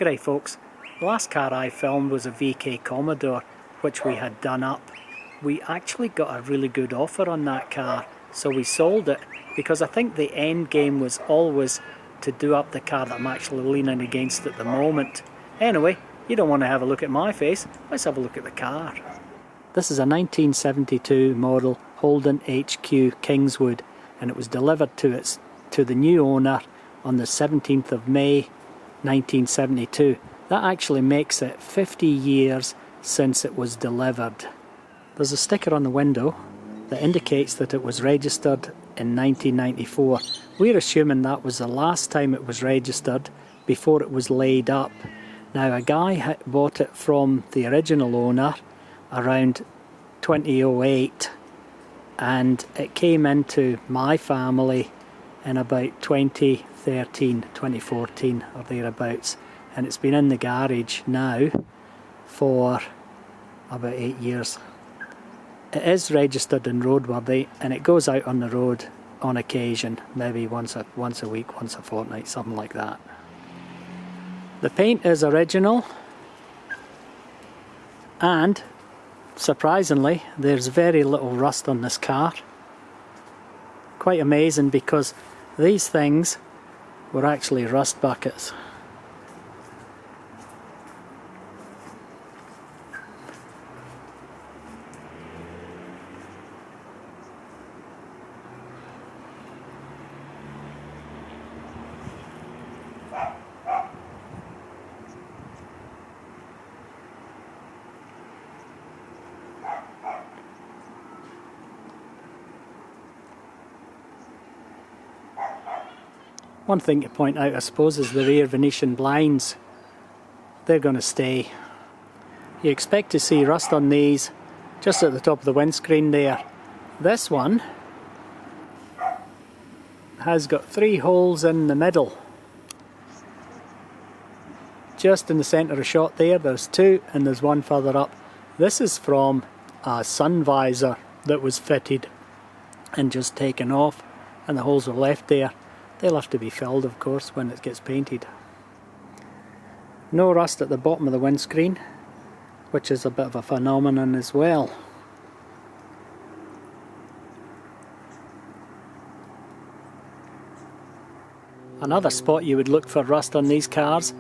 G'day folks, the last car I filmed was a VK Commodore which we had done up. We actually got a really good offer on that car, so we sold it because I think the end game was always to do up the car that I'm actually leaning against at the moment. Anyway, you don't want to have a look at my face, let's have a look at the car. This is a 1972 model Holden HQ Kingswood, and it was delivered to the new owner on the 17th of May 1972. That actually makes it 50 years since it was delivered. There's a sticker on the window that indicates that it was registered in 1994. We're assuming that was the last time it was registered before it was laid up. Now, a guy bought it from the original owner around 2008, and it came into my family in about 2013, 2014 or thereabouts, and it's been in the garage now for about 8 years. It is registered and roadworthy, and it goes out on the road on occasion, maybe once a week, once a fortnight, something like that. The paint is original, and surprisingly there's very little rust on this car. Quite amazing, because these things were actually rust buckets. One thing to point out, I suppose, is the rear Venetian blinds. They're going to stay. You expect to see rust on these just at the top of the windscreen there. This one has got 3 holes in the middle. Just in the centre of shot there, there's 2, and there's 1 further up. This is from a sun visor that was fitted and just taken off, and the holes were left there. They'll have to be filled, of course, when it gets painted. No rust at the bottom of the windscreen, which is a bit of a phenomenon as well. Another spot you would look for rust on these cars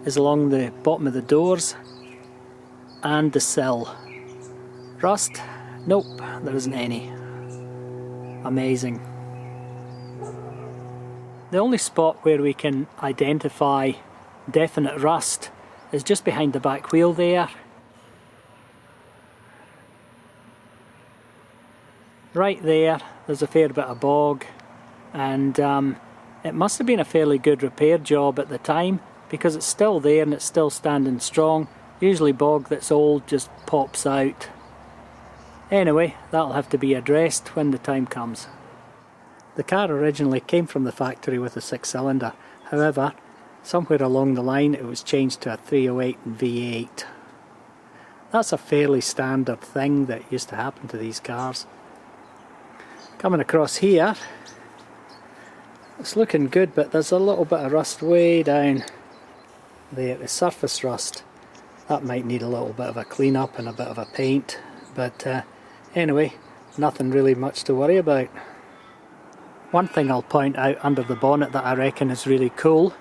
is along the bottom of the doors and the sill. Rust? Nope, there isn't any. Amazing. The only spot where we can identify definite rust is just behind the back wheel there. Right there, there's a fair bit of bog, and it must have been a fairly good repair job at the time, because it's still there and it's still standing strong. Usually bog that's old just pops out. Anyway, that'll have to be addressed when the time comes. The car originally came from the factory with a 6-cylinder, however, somewhere along the line it was changed to a 308 and V8. That's a fairly standard thing that used to happen to these cars. Coming across here, it's looking good, but there's a little bit of rust way down there, the surface rust. That might need a little bit of a clean up and a bit of a paint, but anyway, nothing really much to worry about. One thing I'll point out under the bonnet that I reckon is really cool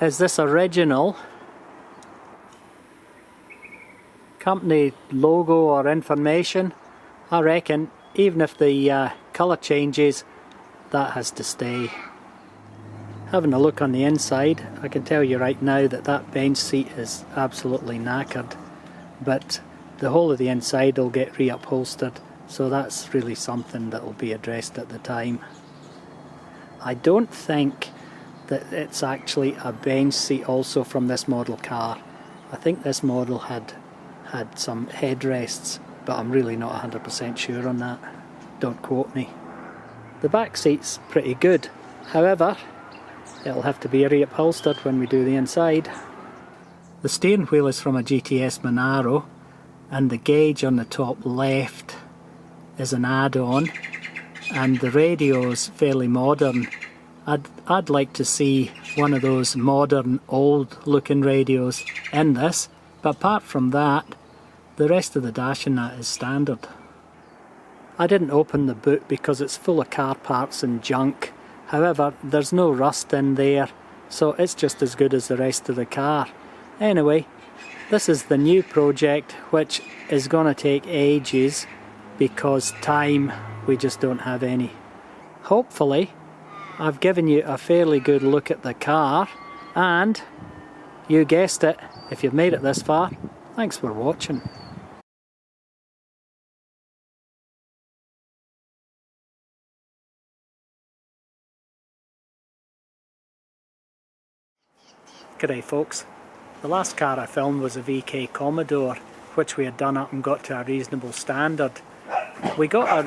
is this original company logo or information. I reckon even if the colour changes, that has to stay. Having a look on the inside, I can tell you right now that that bench seat is absolutely knackered, but the whole of the inside will get reupholstered, so that's really something that will be addressed at the time. I don't think that it's actually a bench seat also from this model car. I think this model had some headrests, but I'm really not 100% sure on that. Don't quote me. The back seat's pretty good, however, it'll have to be reupholstered when we do the inside. The steering wheel is from a GTS Monaro, and the gauge on the top left is an add-on, and the radio's fairly modern. I'd like to see one of those modern, old-looking radios in this, but apart from that, the rest of the dash in that is standard. I didn't open the boot because it's full of car parts and junk. However, there's no rust in there, so it's just as good as the rest of the car. Anyway, this is the new project, which is going to take ages because time, we just don't have any. Hopefully, I've given you a fairly good look at the car, and you guessed it, if you've made it this far, thanks for watching. G'day folks, the last car I filmed was a VK Commodore, which we had done up and got to a reasonable standard. We got a